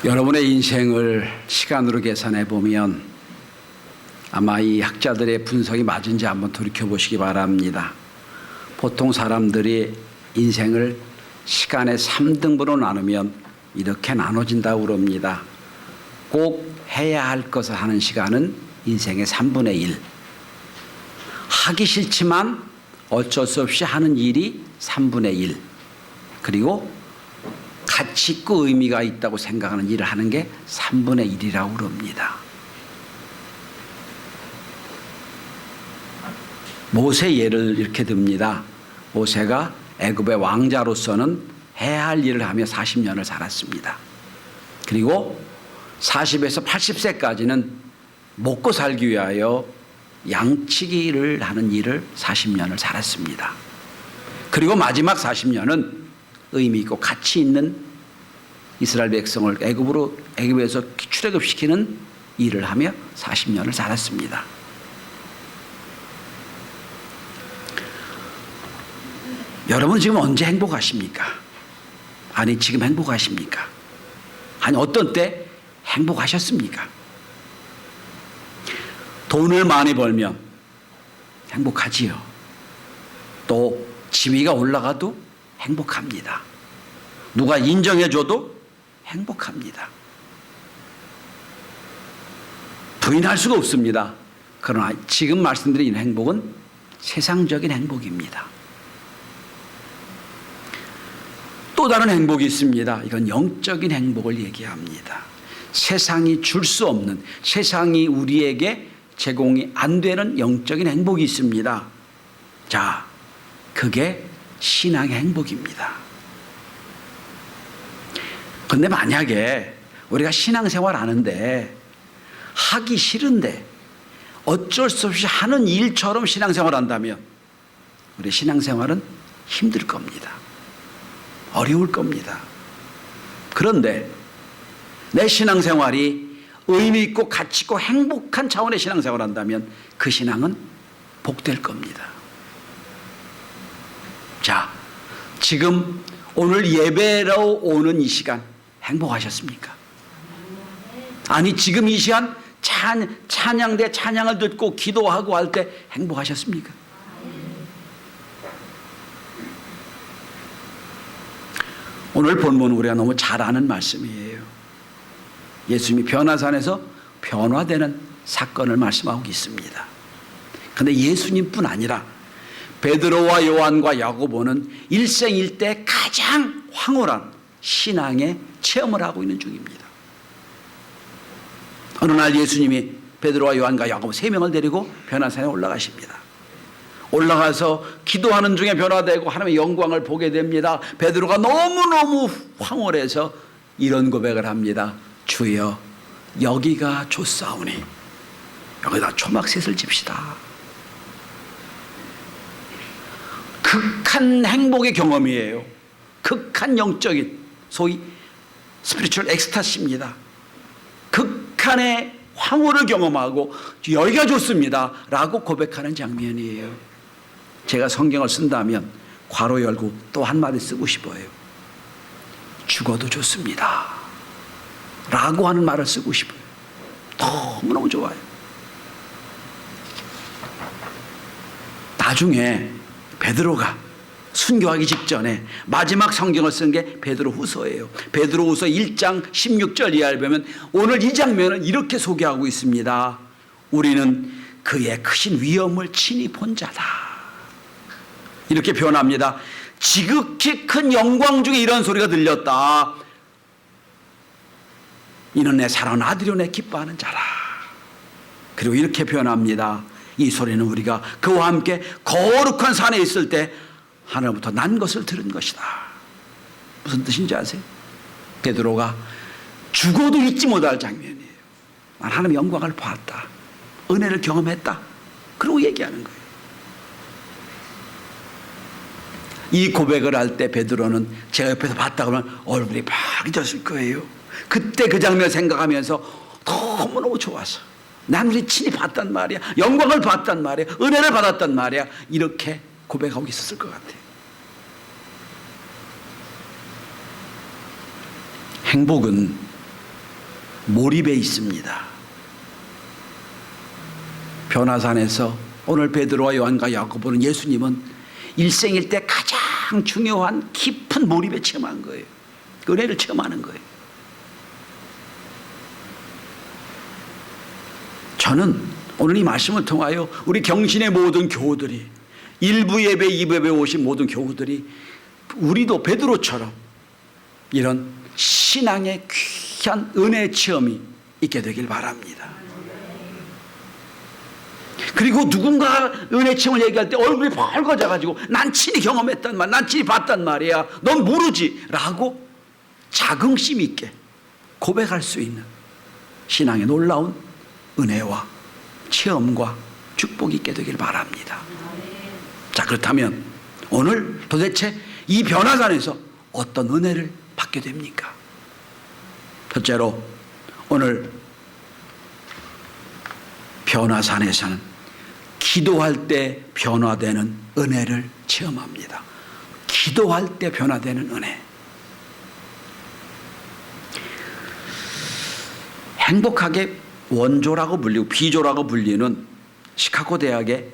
여러분의 인생을 시간으로 계산해 보면 아마 이 학자들의 분석이 맞은지 한번 돌이켜 보시기 바랍니다. 보통 사람들이 인생을 시간의 3등분으로 나누면 이렇게 나눠진다고 그럽니다. 꼭 해야 할 것을 하는 시간은 인생의 3분의 1. 하기 싫지만 어쩔 수 없이 하는 일이 3분의 1. 그리고 가치 있고 의미가 있다고 생각하는 일을 하는 게 3분의 1이라고 그럽니다. 모세 예를 이렇게 듭니다. 모세가 애굽의 왕자로서는 해야 할 일을 하며 40년을 살았습니다. 그리고 40에서 80세까지는 먹고 살기 위하여 양치기를 하는 일을 40년을 살았습니다. 그리고 마지막 40년은 의미 있고 가치 있는 이스라엘 백성을 애굽에서 출애굽시키는 일을 하며 40년을 살았습니다. 여러분 지금 언제 행복하십니까? 아니 지금 행복하십니까? 아니 어떤 때 행복하셨습니까? 돈을 많이 벌면 행복하지요. 또 지위가 올라가도 행복합니다. 누가 인정해줘도 행복합니다. 부인할 수가 없습니다. 그러나 지금 말씀드린 행복은 세상적인 행복입니다. 또 다른 행복이 있습니다. 이건 영적인 행복을 얘기합니다. 세상이 줄 수 없는, 세상이 우리에게 제공이 안 되는 영적인 행복이 있습니다. 자, 그게 신앙의 행복입니다. 근데 만약에 우리가 신앙생활 하는데 하기 싫은데 어쩔 수 없이 하는 일처럼 신앙생활 한다면 우리 신앙생활은 힘들 겁니다. 어려울 겁니다. 그런데 내 신앙생활이 의미 있고 가치 있고 행복한 차원의 신앙생활을 한다면 그 신앙은 복될 겁니다. 자, 지금 오늘 예배로 오는 이 시간 행복하셨습니까? 아니 지금 이 시간 찬양대 찬양을 듣고 기도하고 할 때 행복하셨습니까? 오늘 본문은 우리가 너무 잘 아는 말씀이에요. 예수님이 변화산에서 변화되는 사건을 말씀하고 있습니다. 그런데 예수님뿐 아니라 베드로와 요한과 야고보는 일생일대 가장 황홀한 신앙의 체험을 하고 있는 중입니다. 어느 날 예수님이 베드로와 요한과 야고보 3명을 데리고 변화산에 올라가십니다. 올라가서 기도하는 중에 변화되고 하나님의 영광을 보게 됩니다. 베드로가 너무너무 황홀해서 이런 고백을 합니다. 주여 여기가 좋사오니 여기다 초막셋을 집시다. 극한 행복의 경험이에요. 극한 영적인 소위 스피리추얼 엑스타시입니다. 극한의 황홀을 경험하고 여기가 좋습니다 라고 고백하는 장면이에요. 제가 성경을 쓴다면 괄호 열고 또 한마디 쓰고 싶어요. 죽어도 좋습니다 라고 하는 말을 쓰고 싶어요. 너무너무 좋아요. 나중에 베드로가 순교하기 직전에 마지막 성경을 쓴 게 베드로 후서예요. 베드로 후서 1장 16절 이하를 보면 오늘 이 장면은 이렇게 소개하고 있습니다. 우리는 그의 크신 위엄을 친히 본 자다. 이렇게 표현합니다. 지극히 큰 영광 중에 이런 소리가 들렸다. 이는 내 사랑하는 아들이요 내 기뻐하는 자라. 그리고 이렇게 표현합니다. 이 소리는 우리가 그와 함께 거룩한 산에 있을 때 하늘부터 난 것을 들은 것이다. 무슨 뜻인지 아세요? 베드로가 죽어도 잊지 못할 장면이에요. 난 하나님의 영광을 봤다. 은혜를 경험했다. 그러고 얘기하는 거예요. 이 고백을 할 때 베드로는 제가 옆에서 봤다 그러면 얼굴이 밝아졌을 거예요. 그때 그 장면 생각하면서 너무너무 좋아서 난 우리 친히 봤단 말이야. 영광을 봤단 말이야. 은혜를 받았단 말이야. 이렇게 고백하고 있었을 것 같아요. 행복은 몰입해 있습니다. 변화산에서 오늘 베드로와 요한과 야고보는 예수님은 일생일 때 가장 중요한 깊은 몰입에 체험한 거예요. 은혜를 체험하는 거예요. 저는 오늘 이 말씀을 통하여 우리 경신의 모든 교우들이, 일부 예배, 2부 예배 오신 모든 교우들이 우리도 베드로처럼 이런 신앙의 귀한 은혜 체험이 있게 되길 바랍니다. 그리고 누군가 은혜 체험을 얘기할 때 얼굴이 밝아져가지고 난 친히 경험했단 말, 난 친히 봤단 말이야, 넌 모르지 라고 자긍심 있게 고백할 수 있는 신앙의 놀라운 은혜와 체험과 축복이 있게 되길 바랍니다. 자, 그렇다면 오늘 도대체 이 변화산에서 어떤 은혜를 받게 됩니까? 첫째로 오늘 변화산에서는 기도할 때 변화되는 은혜를 체험합니다. 기도할 때 변화되는 은혜. 행복하게 원조라고 불리고 비조라고 불리는 시카고 대학의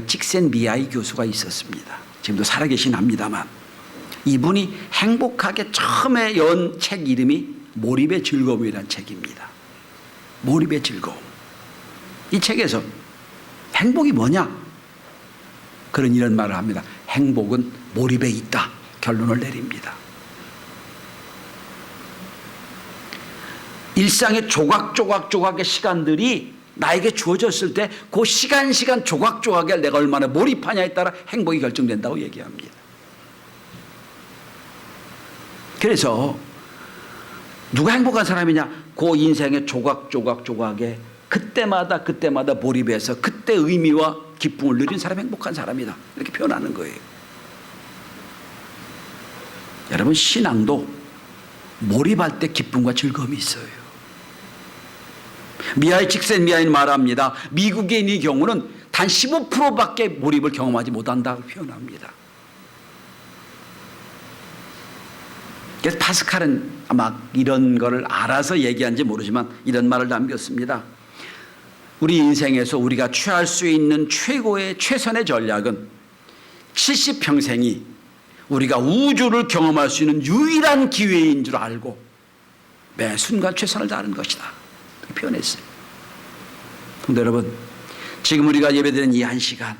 찍센 미아이 교수가 있었습니다. 지금도 살아계신 합니다만, 이분이 행복하게 처음에 연 책 이름이 몰입의 즐거움이라는 책입니다. 몰입의 즐거움. 이 책에서 행복이 뭐냐? 그런 이런 말을 합니다. 행복은 몰입에 있다. 결론을 내립니다. 일상의 조각조각의 시간들이 나에게 주어졌을 때 그 시간 조각조각에 내가 얼마나 몰입하냐에 따라 행복이 결정된다고 얘기합니다. 그래서 누가 행복한 사람이냐? 그 인생의 조각조각에 그때마다 몰입해서 그때 의미와 기쁨을 누린 사람이 행복한 사람이다. 이렇게 표현하는 거예요. 여러분, 신앙도 몰입할 때 기쁨과 즐거움이 있어요. 찍센 미아이는 말합니다. 미국인의 경우는 단 15%밖에 몰입을 경험하지 못한다고 표현합니다. 그래서 파스칼은 아마 이런 거를 알아서 얘기한지 모르지만 이런 말을 남겼습니다. 우리 인생에서 우리가 취할 수 있는 최선의 전략은 70평생이 우리가 우주를 경험할 수 있는 유일한 기회인 줄 알고 매 순간 최선을 다하는 것이다. 그렇게 표현했어요. 근데 여러분, 지금 우리가 예배드리는 이 1시간,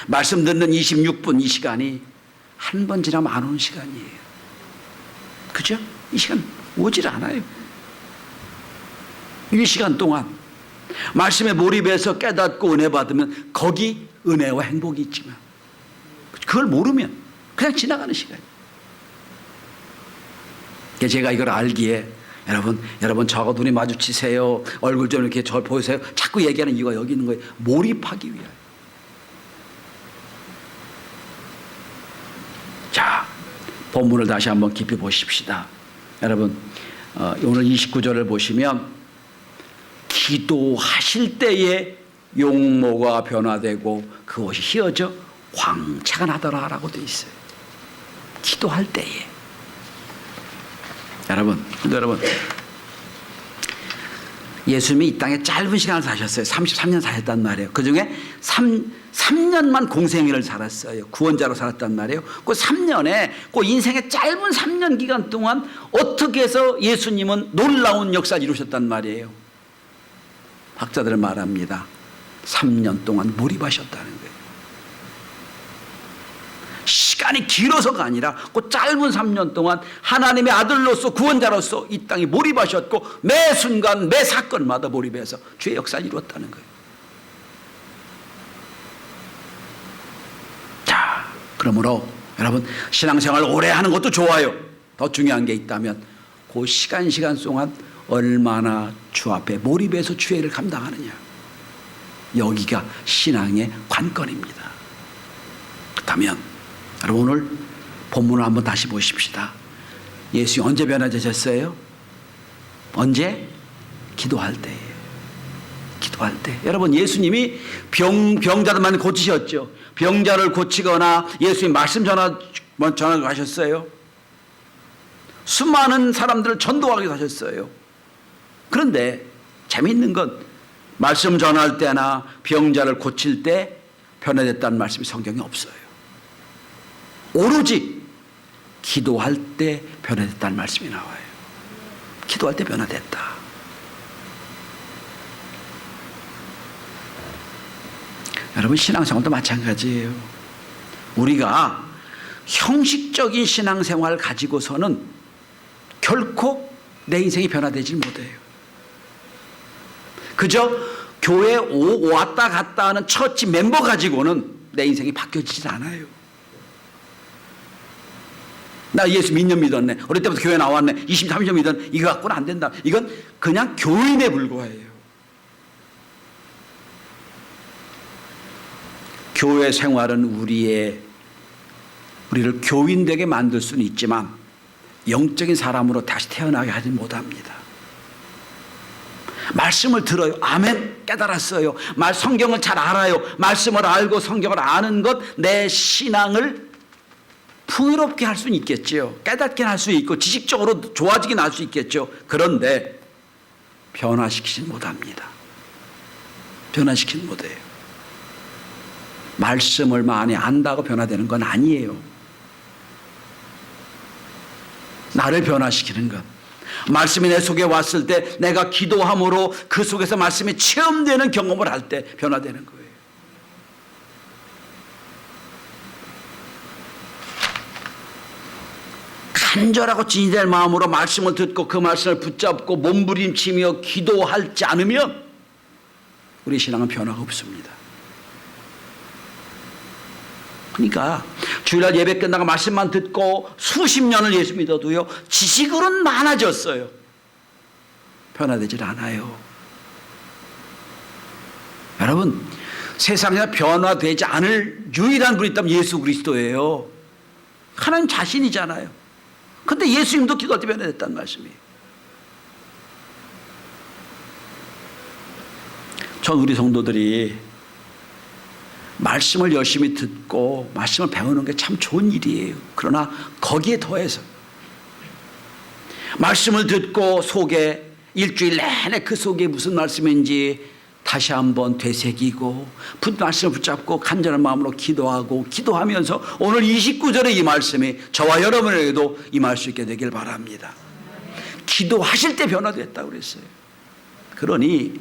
말씀 듣는 26분 이 시간이 한 번 지나면 안 오는 시간이에요. 그죠? 이 시간 오질 않아요. 이 시간 동안 말씀에 몰입해서 깨닫고 은혜 받으면 거기 은혜와 행복이 있지만 그걸 모르면 그냥 지나가는 시간이에요. 제가 이걸 알기에 여러분 저하고 눈이 마주치세요. 얼굴 좀 이렇게 저 보세요. 자꾸 얘기하는 이유가 여기 있는 거예요. 몰입하기 위하여. 자, 본문을 다시 한번 깊이 보십시다. 여러분, 오늘 29절을 보시면 기도하실 때에 용모가 변화되고 그것이 휘어져 광채가 나더라라고 되어 있어요. 기도할 때에. 여러분, 예수님이 이 땅에 짧은 시간을 사셨어요. 33년 사셨단 말이에요. 그 중에 3년만 공생애를 살았어요. 구원자로 살았단 말이에요. 그 3년에, 그 인생의 짧은 3년 기간 동안 어떻게 해서 예수님은 놀라운 역사를 이루셨단 말이에요. 학자들은 말합니다. 3년 동안 몰입하셨다는 거예요. 시간이 길어서가 아니라 그 짧은 3년 동안 하나님의 아들로서 구원자로서 이 땅에 몰입하셨고 매 순간 매 사건마다 몰입해서 주의 역사를 이루었다는 거예요. 자, 그러므로 여러분, 신앙생활 오래 하는 것도 좋아요. 더 중요한 게 있다면 그 시간 동안 얼마나 주 앞에 몰입해서 주의 일을 감당하느냐. 여기가 신앙의 관건입니다. 그렇다면 여러분, 오늘 본문을 한번 다시 보십시다. 예수님 언제 변화되셨어요? 언제? 기도할 때예요. 기도할 때. 여러분, 예수님이 병자들만 고치셨죠. 병자를 고치거나 예수님 말씀 전하고 하셨어요. 수많은 사람들을 전도하기도 하셨어요. 그런데 재미있는 건 말씀 전할 때나 병자를 고칠 때 변화됐다는 말씀이 성경에 없어요. 오로지 기도할 때 변화됐다는 말씀이 나와요. 기도할 때 변화됐다. 여러분, 신앙생활도 마찬가지예요. 우리가 형식적인 신앙생활을 가지고서는 결코 내 인생이 변화되질 못해요. 그저 교회 왔다 갔다 하는 처치 멤버 가지고는 내 인생이 바뀌어지질 않아요. 나 예수 몇 년 믿었네. 어릴 때부터 교회 나왔네. 20, 30년 믿었네. 이거 갖고는 안 된다. 이건 그냥 교인에 불과해요. 교회 생활은 우리를 교인되게 만들 수는 있지만 영적인 사람으로 다시 태어나게 하지 못합니다. 말씀을 들어요. 아멘. 깨달았어요. 성경을 잘 알아요. 말씀을 알고 성경을 아는 것, 내 신앙을 풍요롭게 할 수는 있겠죠. 깨닫게 할 수 있고 지식적으로 좋아지긴 할 수 있겠죠. 그런데 변화시키지 못합니다. 변화시키지 못해요. 말씀을 많이 안다고 변화되는 건 아니에요. 나를 변화시키는 것. 말씀이 내 속에 왔을 때 내가 기도함으로 그 속에서 말씀이 체험되는 경험을 할 때 변화되는 거예요. 간절하고 진실된 마음으로 말씀을 듣고 그 말씀을 붙잡고 몸부림치며 기도하지 않으면 우리 신앙은 변화가 없습니다. 그러니까 주일날 예배 끝나고 말씀만 듣고 수십 년을 예수 믿어도요, 지식으로는 많아졌어요. 변화되질 않아요. 여러분, 세상에 변화되지 않을 유일한 분이 있다면 예수 그리스도예요. 하나님 자신이잖아요. 근데 예수님도 기도할 때 변화됐다는 말씀이에요. 전 우리 성도들이 말씀을 열심히 듣고 말씀을 배우는 게 참 좋은 일이에요. 그러나 거기에 더해서 말씀을 듣고 속에 일주일 내내 그 속에 무슨 말씀인지 다시 한번 되새기고 말씀을 붙잡고 간절한 마음으로 기도하고 기도하면서 오늘 29절의 이 말씀이 저와 여러분에게도 임할 수 있게 되길 바랍니다. 기도하실 때 변화됐다고 그랬어요. 그러니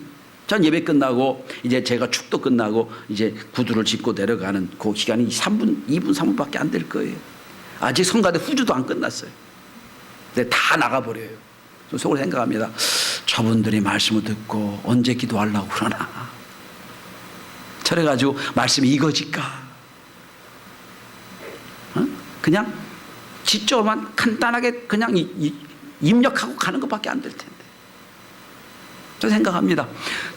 전 예배 끝나고 이제 제가 축도 끝나고 이제 구두를 짚고 내려가는 그 시간이 2분 3분밖에 안 될 거예요. 아직 성가대 후주도 안 끝났어요. 근데 다 나가버려요. 속으로 생각합니다. 저분들이 말씀을 듣고 언제 기도하려고 그러나. 저래가지고 말씀이 이거질까? 그냥 지적만 간단하게 그냥 입력하고 가는 것밖에 안 될 텐데. 저 생각합니다.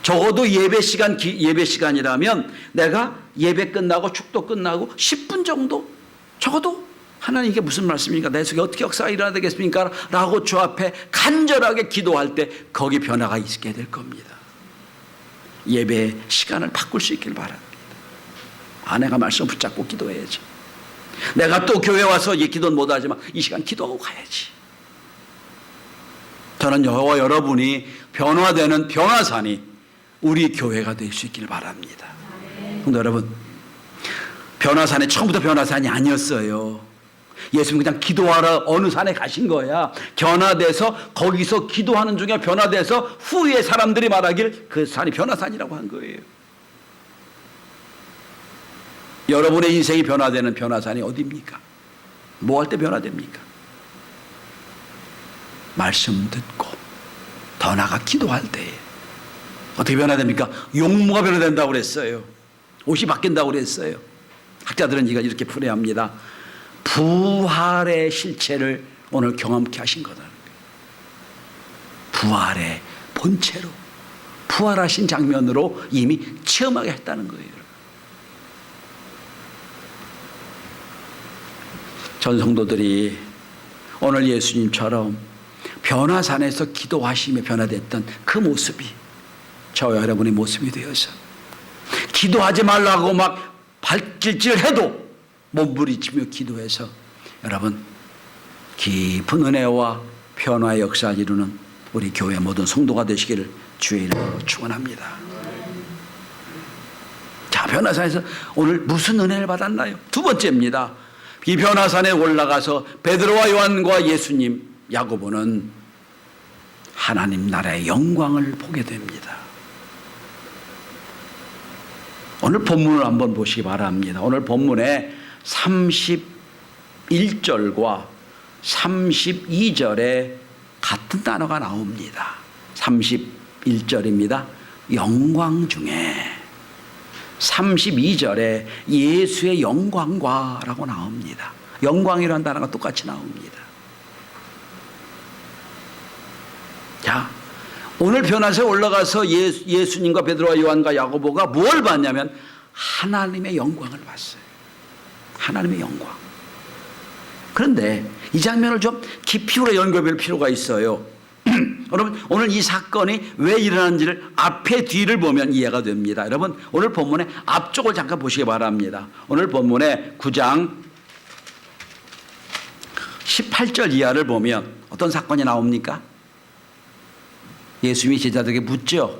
적어도 예배 시간이라면 내가 예배 끝나고 축도 끝나고 10분 정도 적어도 하나님 이게 무슨 말씀입니까? 내 속에 어떻게 역사가 일어나야 되겠습니까? 라고 주 앞에 간절하게 기도할 때 거기 변화가 있게 될 겁니다. 예배 시간을 바꿀 수 있길 바랍니다. 아내가 말씀 붙잡고 기도해야지. 내가 또 교회 와서 기도는 못하지만 이 시간 기도하고 가야지. 저는 저와 여러분이 변화되는 변화산이 우리 교회가 될 수 있길 바랍니다. 근데 여러분, 변화산이 처음부터 변화산이 아니었어요. 예수님 그냥 기도하러 어느 산에 가신 거야. 변화돼서 거기서 기도하는 중에 변화돼서 후에 사람들이 말하길 그 산이 변화산이라고 한 거예요. 여러분의 인생이 변화되는 변화산이 어디입니까? 뭐 할 때 변화됩니까? 말씀 듣고 더 나아가 기도할 때에 어떻게 변화됩니까? 용모가 변화된다고 그랬어요. 옷이 바뀐다고 그랬어요. 학자들은 이렇게 풀이합니다. 부활의 실체를 오늘 경험케 하신 거다. 부활의 본체로 부활하신 장면으로 이미 체험하게 했다는 거예요. 전 성도들이 오늘 예수님처럼 변화산에서 기도하시며 변화됐던 그 모습이 저와 여러분의 모습이 되어서 기도하지 말라고 막 발길질해도 몸부림치며 기도해서 여러분 깊은 은혜와 변화의 역사를 이루는 우리 교회 모든 성도가 되시기를 주의 이름으로 축원합니다. 자, 변화산에서 오늘 무슨 은혜를 받았나요? 두 번째입니다. 이 변화산에 올라가서 베드로와 요한과 예수님, 야고보는 하나님 나라의 영광을 보게 됩니다. 오늘 본문을 한번 보시기 바랍니다. 오늘 본문에 31절과 32절에 같은 단어가 나옵니다. 31절입니다. 영광 중에. 32절에 예수의 영광과 라고 나옵니다. 영광이라는 단어가 똑같이 나옵니다. 자, 오늘 변화산에 올라가서 예수님과 베드로와 요한과 야고보가 뭘 봤냐면 하나님의 영광을 봤어요. 하나님의 영광. 그런데 이 장면을 좀 깊이 연결할 필요가 있어요. 여러분, 오늘 이 사건이 왜 일어났는지를 앞에 뒤를 보면 이해가 됩니다. 여러분, 오늘 본문의 앞쪽을 잠깐 보시기 바랍니다. 오늘 본문의 9장 18절 이하를 보면 어떤 사건이 나옵니까? 예수님이 제자들에게 묻죠.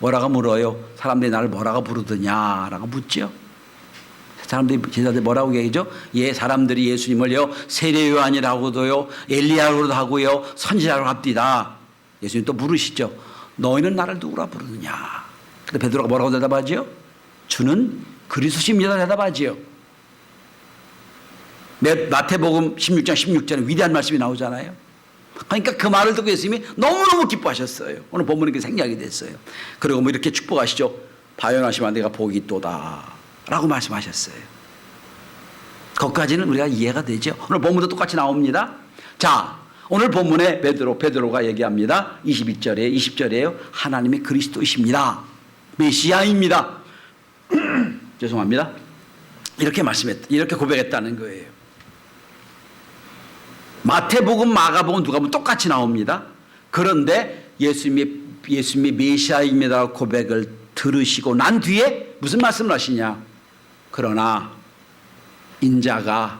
뭐라고 물어요? 사람들이 나를 뭐라고 부르더냐라고 묻죠. 사람들이 제자들이 뭐라고 얘기죠? 예, 사람들이 예수님을요 세례 요한이라고도요 엘리야라고도 하고요 선지자라고 합디다. 예수님 또 물으시죠. 너희는 나를 누구라 부르느냐? 근데 베드로가 뭐라고 대답하지요? 주는 그리스도십니다 대답하지요. 마태복음 16장 16절에 위대한 말씀이 나오잖아요. 그러니까 그 말을 듣고 예수님이 너무너무 기뻐하셨어요. 오늘 본문이 생략이 됐어요. 그리고 뭐 이렇게 축복하시죠. 바요나시면 내가 복이 있도다 라고 말씀하셨어요. 거기까지는 우리가 이해가 되죠. 오늘 본문도 똑같이 나옵니다. 자, 오늘 본문에 베드로가 얘기합니다. 22절에 20절에요. 하나님이 그리스도이십니다. 메시아입니다. 죄송합니다. 이렇게 고백했다는 거예요. 마태복음, 마가복음, 누가복음 똑같이 나옵니다. 그런데 예수님이 메시아입니다 고백을 들으시고 난 뒤에 무슨 말씀을 하시냐? 그러나 인자가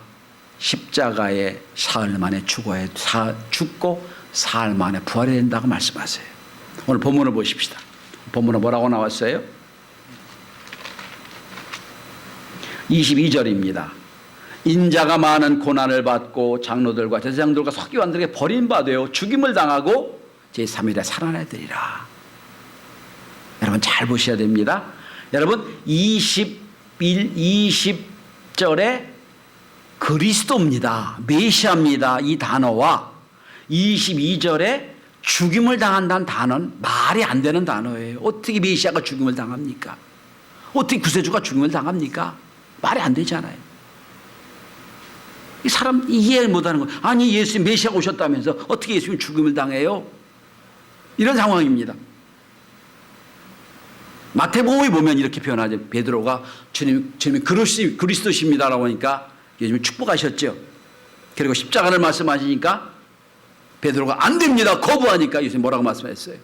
십자가에 사흘 만에 죽고 사흘 만에 부활해야 된다고 말씀하세요. 오늘 본문을 보십시다. 본문은 뭐라고 나왔어요? 22절입니다. 인자가 많은 고난을 받고 장로들과 제사장들과 서기관들에게 버림받아 죽임을 당하고 제3일에 살아나리라. 여러분 잘 보셔야 됩니다. 여러분 20절에 그리스도입니다. 메시아입니다. 이 단어와 22절에 죽임을 당한다는 단어는 말이 안 되는 단어예요. 어떻게 메시아가 죽임을 당합니까? 어떻게 구세주가 죽임을 당합니까? 말이 안 되잖아요. 이 사람 이해 못하는 거예요. 아니 예수님 메시아가 오셨다면서 어떻게 예수님 죽임을 당해요? 이런 상황입니다. 마태복음에 보면 이렇게 표현하죠. 베드로가 주님이 그리스도십니다라고 하니까 예수님이 축복하셨죠. 그리고 십자가를 말씀하시니까 베드로가 안 됩니다 거부하니까 예수님 뭐라고 말씀했어요?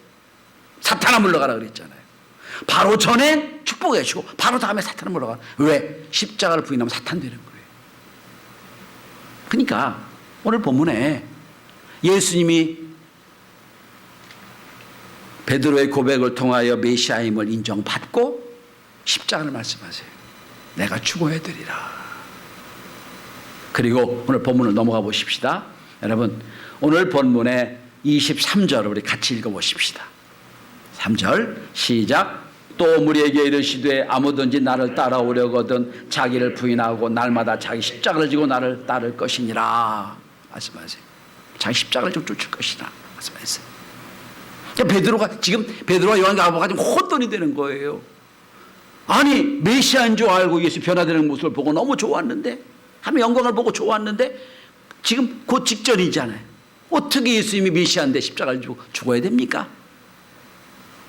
사탄아 물러가라 그랬잖아요. 바로 전에 축복해 주고 바로 다음에 사탄아 물러가라. 왜? 십자가를 부인하면 사탄 되는 거예요. 그러니까 오늘 본문에 예수님이 베드로의 고백을 통하여 메시아임을 인정받고 십자가를 말씀하세요. 내가 죽어야되리라. 그리고 오늘 본문을 넘어가 보십시다. 여러분 오늘 본문의 23절을 우리 같이 읽어보십시다. 3절 시작. 또 무리에게 이르시되 아무든지 나를 따라오려거든 자기를 부인하고 날마다 자기 십자가를 지고 나를 따를 것이니라 말씀하세요. 자기 십자가를 좀 쫓을 것이라 말씀하세요. 베드로와 요한과 야고보가 지금 혼돈이 되는 거예요. 아니 메시아인 줄 알고 예수 변화되는 모습을 보고 너무 좋았는데 하나님의 영광을 보고 좋았는데 지금 그 직전이잖아요. 어떻게 예수님이 메시아인데 십자가를 지고 죽어야 됩니까?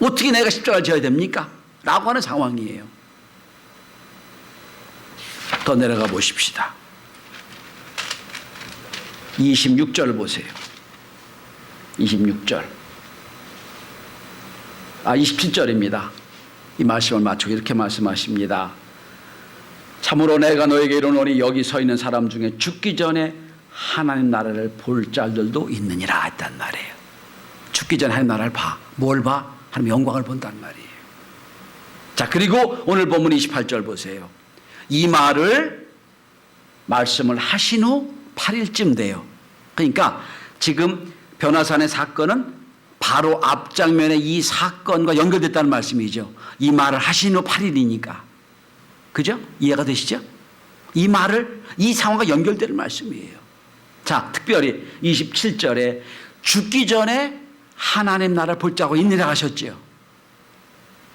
어떻게 내가 십자가를 져야 됩니까? 라고 하는 상황이에요. 더 내려가 보십시다. 26절 보세요. 27절입니다. 이 말씀을 마치고 이렇게 말씀하십니다. 참으로 내가 너에게 이르노니 여기 서 있는 사람 중에 죽기 전에 하나님 나라를 볼 자들도 있느니라 했단 말이에요. 죽기 전에 하나님 나라를 봐. 뭘 봐? 하나님 영광을 본단 말이에요. 자, 그리고 오늘 본문 28절 보세요. 이 말씀을 하신 후 8일쯤 돼요. 그러니까 지금 변화산의 사건은 바로 앞장면에 이 사건과 연결됐다는 말씀이죠. 이 말을 하신 후 8일이니까. 그죠? 이해가 되시죠? 이 상황과 연결되는 말씀이에요. 자, 특별히 27절에 죽기 전에 하나님 나라를 볼자고 인내를 하셨죠.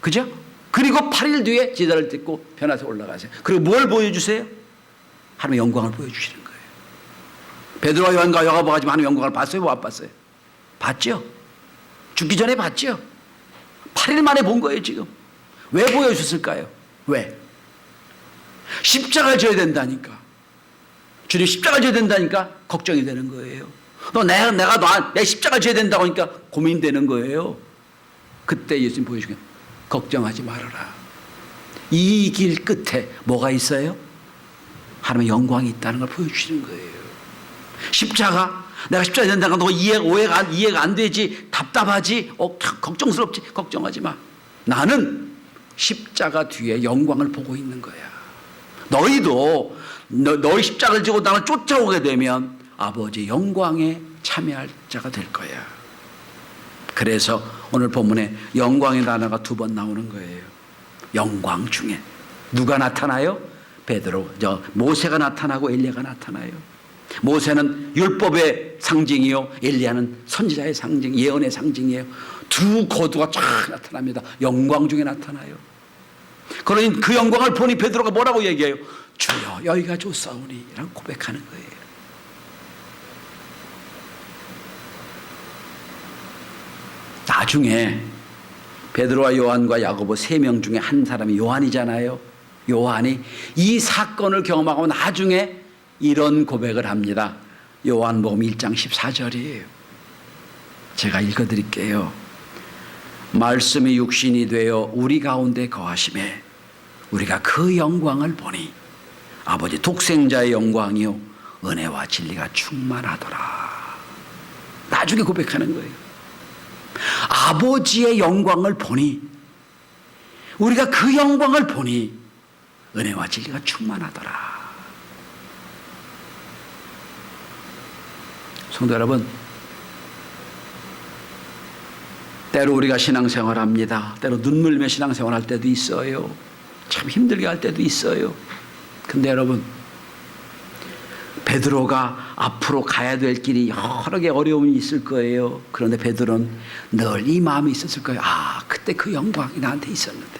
그죠? 그리고 8일 뒤에 제자를 듣고 변화서 올라가세요. 그리고 뭘 보여주세요? 하나님의 영광을 보여주시는 거예요. 베드로와 요한과 야고보가 지금 하나님의 영광을 봤어요? 못 봤어요? 봤죠? 죽기 전에 봤죠? 8일 만에 본 거예요 지금. 왜 보여주셨을까요? 왜? 십자가를 져야 된다니까. 주님 십자가를 져야 된다니까 걱정이 되는 거예요. 내가 내 십자가를 져야 된다고 하니까 고민되는 거예요. 그때 예수님 보여주긴 걱정하지 말아라. 이 길 끝에 뭐가 있어요? 하나님의 영광이 있다는 걸 보여주시는 거예요. 십자가, 내가 십자가 된다는 거 너 이해가 안 되지, 답답하지, 걱정스럽지, 걱정하지 마. 나는 십자가 뒤에 영광을 보고 있는 거야. 너희도 너희 십자가를 지고 나를 쫓아오게 되면 아버지의 영광에 참여할 자가 될 거야. 그래서 오늘 본문에 영광의 단어가 2번 나오는 거예요. 영광 중에 누가 나타나요? 베드로, 모세가 나타나고 엘리야가 나타나요. 모세는 율법의 상징이요, 엘리야는 선지자의 상징, 예언의 상징이에요. 두 거두가 쫙 나타납니다. 영광 중에 나타나요. 그러니 그 영광을 보니 베드로가 뭐라고 얘기해요? 주여 여기가 좋사오니 라고 고백하는 거예요. 나중에 베드로와 요한과 야고보 3명 중에 한 사람이 요한이잖아요. 요한이 이 사건을 경험하고 나중에 이런 고백을 합니다. 요한복음 1장 14절이에요. 제가 읽어드릴게요. 말씀이 육신이 되어 우리 가운데 거하심에 우리가 그 영광을 보니 아버지 독생자의 영광이요 은혜와 진리가 충만하더라. 나중에 고백하는 거예요. 아버지의 영광을 보니, 우리가 그 영광을 보니 은혜와 진리가 충만하더라. 성도 여러분, 때로 우리가 신앙생활합니다. 때로 눈물 흘리며 신앙생활할 때도 있어요. 참 힘들게 할 때도 있어요. 근데 여러분, 베드로가 앞으로 가야 될 길이 여러 개 어려움이 있을 거예요. 그런데 베드로는 늘 이 마음이 있었을 거예요. 아, 그때 그 영광이 나한테 있었는데.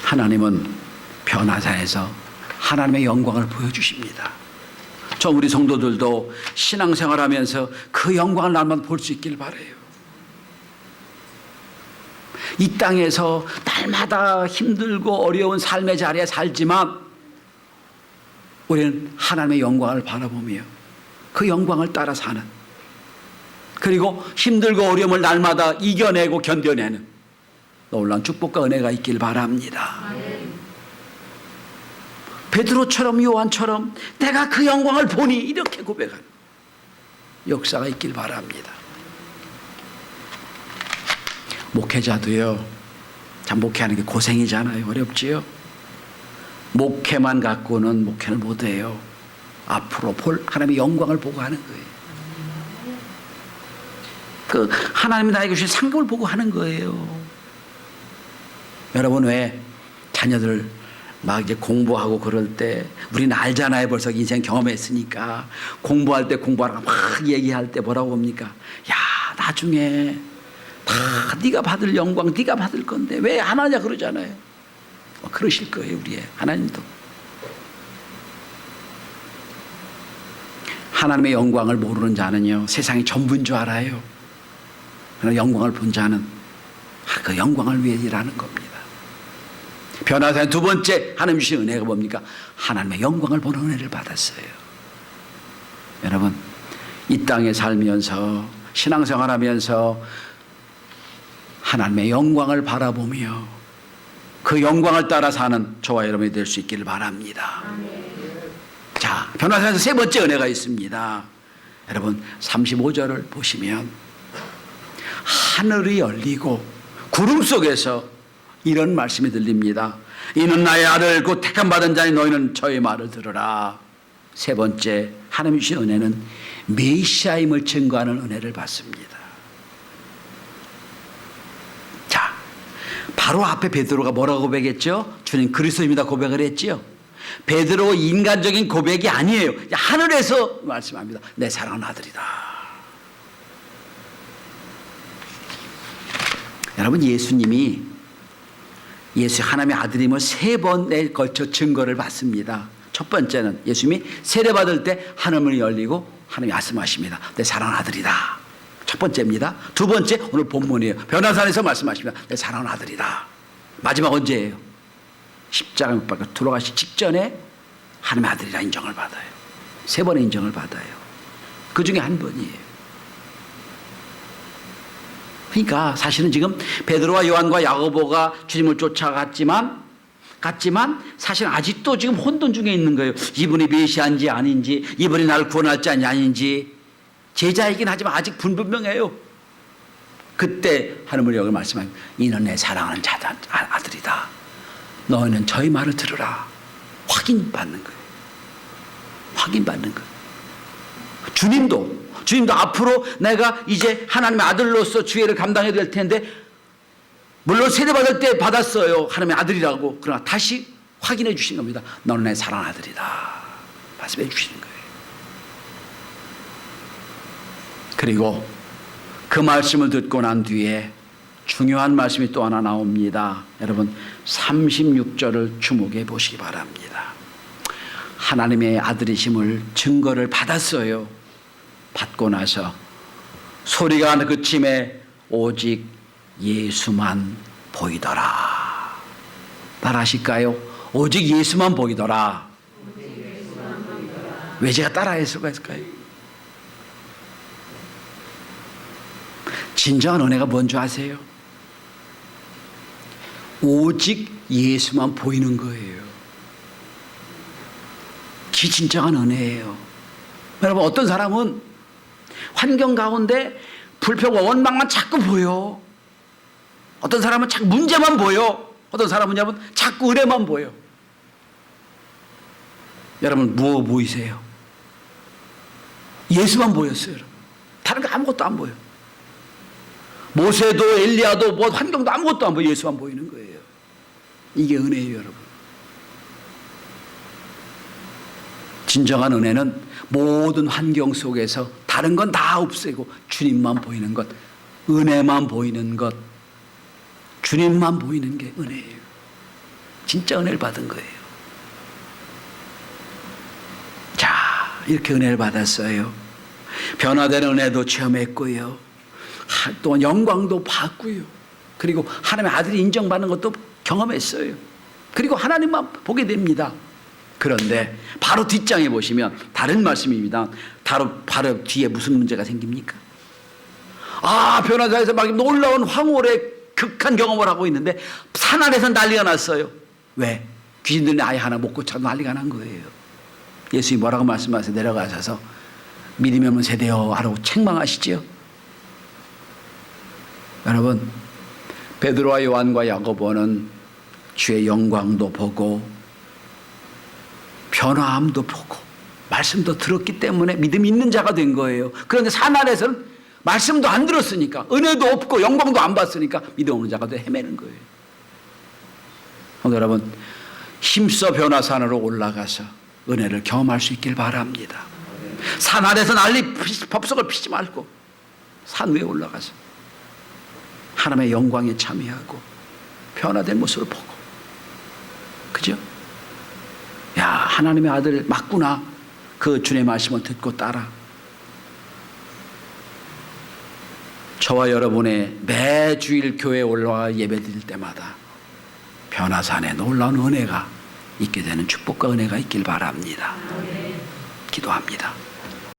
하나님은 변화산에서 하나님의 영광을 보여주십니다. 우리 성도들도 신앙생활하면서 그 영광을 날마다 볼 수 있길 바라요. 이 땅에서 날마다 힘들고 어려운 삶의 자리에 살지만 우리는 하나님의 영광을 바라보며 그 영광을 따라 사는, 그리고 힘들고 어려움을 날마다 이겨내고 견뎌내는 놀라운 축복과 은혜가 있길 바랍니다. 베드로처럼 요한처럼 내가 그 영광을 보니 이렇게 고백하는 역사가 있길 바랍니다. 목회자도요, 참 목회하는 게 고생이잖아요. 어렵지요. 목회만 갖고는 목회를 못해요. 앞으로 볼 하나님의 영광을 보고 하는 거예요. 그 하나님이 나에게 주신 상급을 보고 하는 거예요. 여러분, 왜 자녀들 막 이제 공부하고 그럴 때 우리는 알잖아요. 벌써 인생 경험했으니까. 공부할 때 공부하라고 막 얘기할 때 뭐라고 합니까? 야, 나중에 다 네가 받을 영광 네가 받을 건데 왜 안 하냐 그러잖아요. 그러실 거예요. 우리의 하나님도. 하나님의 영광을 모르는 자는요, 세상이 전부인 줄 알아요. 그러나 영광을 본 자는 그 영광을 위해 일하는 겁니다. 변화산의 2번째 하나님 주신 은혜가 뭡니까? 하나님의 영광을 보는 은혜를 받았어요. 여러분, 이 땅에 살면서 신앙생활하면서 하나님의 영광을 바라보며 그 영광을 따라 사는 저와 여러분이 될 수 있기를 바랍니다. 자, 변화산에서 세 번째 은혜가 있습니다. 여러분 35절을 보시면 하늘이 열리고 구름 속에서 이런 말씀이 들립니다. 이는 나의 아들 곧 택함 받은 자니 너희는 저의 말을 들으라. 세 번째 하나님 주신 은혜는 메시아임을 증거하는 은혜를 받습니다. 자, 바로 앞에 베드로가 뭐라고 고백했죠? 주님 그리스도입니다 고백을 했지요. 베드로 인간적인 고백이 아니에요. 하늘에서 말씀합니다. 내 사랑하는 아들이다. 여러분 예수님이 예수 하나님의 아들임을 세 번에 걸쳐 증거를 받습니다. 첫 번째는 예수님이 세례받을 때 하늘문이 열리고 하나님이 말씀하십니다. 내 사랑하는 아들이다. 첫 번째입니다. 두 번째 오늘 본문이에요. 변화산에서 말씀하십니다. 내 사랑하는 아들이다. 마지막 언제예요? 십자가 못 박혀 돌아가시 직전에 하나님의 아들이라 인정을 받아요. 세 번의 인정을 받아요. 그 중에 한 번이에요. 그러니까 사실은 지금 베드로와 요한과 야고보가 주님을 쫓아갔지만 사실 아직도 지금 혼돈 중에 있는 거예요. 이분이 메시아인지 아닌지, 이분이 나를 구원할지 아닌지. 제자이긴 하지만 아직 불분명해요. 그때 하나님의 영을 말씀하면 이는 내 사랑하는 아들이다. 너희는 저희 말을 들으라. 확인받는 거예요. 확인받는 거예요. 주님도 앞으로 내가 이제 하나님의 아들로서 주의를 감당해야 될 텐데 물론 세례받을 때 받았어요. 하나님의 아들이라고. 그러나 다시 확인해 주신 겁니다. 너는 내 사랑하는 아들이다. 말씀해 주시는 거예요. 그리고 그 말씀을 듣고 난 뒤에 중요한 말씀이 또 하나 나옵니다. 여러분 36절을 주목해 보시기 바랍니다. 하나님의 아들이심을 증거를 받았어요. 받고 나서 소리가 그침에 오직 예수만 보이더라. 따라하실까요? 오직 예수만 보이더라. 왜 제가 따라했을까요? 진정한 은혜가 뭔지 아세요? 오직 예수만 보이는 거예요. 그게 진정한 은혜예요. 여러분 어떤 사람은 환경 가운데 불평과 원망만 자꾸 보여. 어떤 사람은 자꾸 문제만 보여. 어떤 사람은 자꾸 은혜만 보여. 여러분 무엇 보이세요? 예수만 보였어요. 여러분. 다른 거 아무것도 안 보여. 모세도 엘리야도 뭐 환경도 아무것도 안 보여. 예수만 보이는 거예요. 이게 은혜예요, 여러분. 진정한 은혜는 모든 환경 속에서 다른 건 다 없애고 주님만 보이는 것, 은혜만 보이는 것, 주님만 보이는 게 은혜예요. 진짜 은혜를 받은 거예요. 자, 이렇게 은혜를 받았어요. 변화된 은혜도 체험했고요. 또한 영광도 받고요. 그리고 하나님의 아들이 인정받는 것도 경험했어요. 그리고 하나님만 보게 됩니다. 그런데 바로 뒷장에 보시면 다른 말씀입니다. 바로 뒤에 무슨 문제가 생깁니까? 변화자에서 막 놀라운 황홀의 극한 경험을 하고 있는데 산 아래서 난리가 났어요. 왜? 귀신들이 아예 하나 못 고쳐 난리가 난 거예요. 예수님이 뭐라고 말씀하세요? 내려가셔서 믿음이 없는 세대여 하라고 책망하시죠. 여러분 베드로와 요한과 야고보는 주의 영광도 보고 변화함도 보고 말씀도 들었기 때문에 믿음이 있는 자가 된 거예요. 그런데 산 아래서는 말씀도 안 들었으니까 은혜도 없고 영광도 안 봤으니까 믿음 없는 자가 돼 헤매는 거예요. 여러분 힘써 변화산으로 올라가서 은혜를 경험할 수 있길 바랍니다. 산 아래서 난리 법석을 피지 말고 산 위에 올라가서 하나님의 영광에 참여하고 변화된 모습을 보고, 그죠? 야, 하나님의 아들 맞구나. 그 주님의 말씀을 듣고 따라. 저와 여러분의 매 주일 교회에 올라와 예배드릴 때마다 변화산에 놀라운 은혜가 있게 되는 축복과 은혜가 있길 바랍니다. 기도합니다.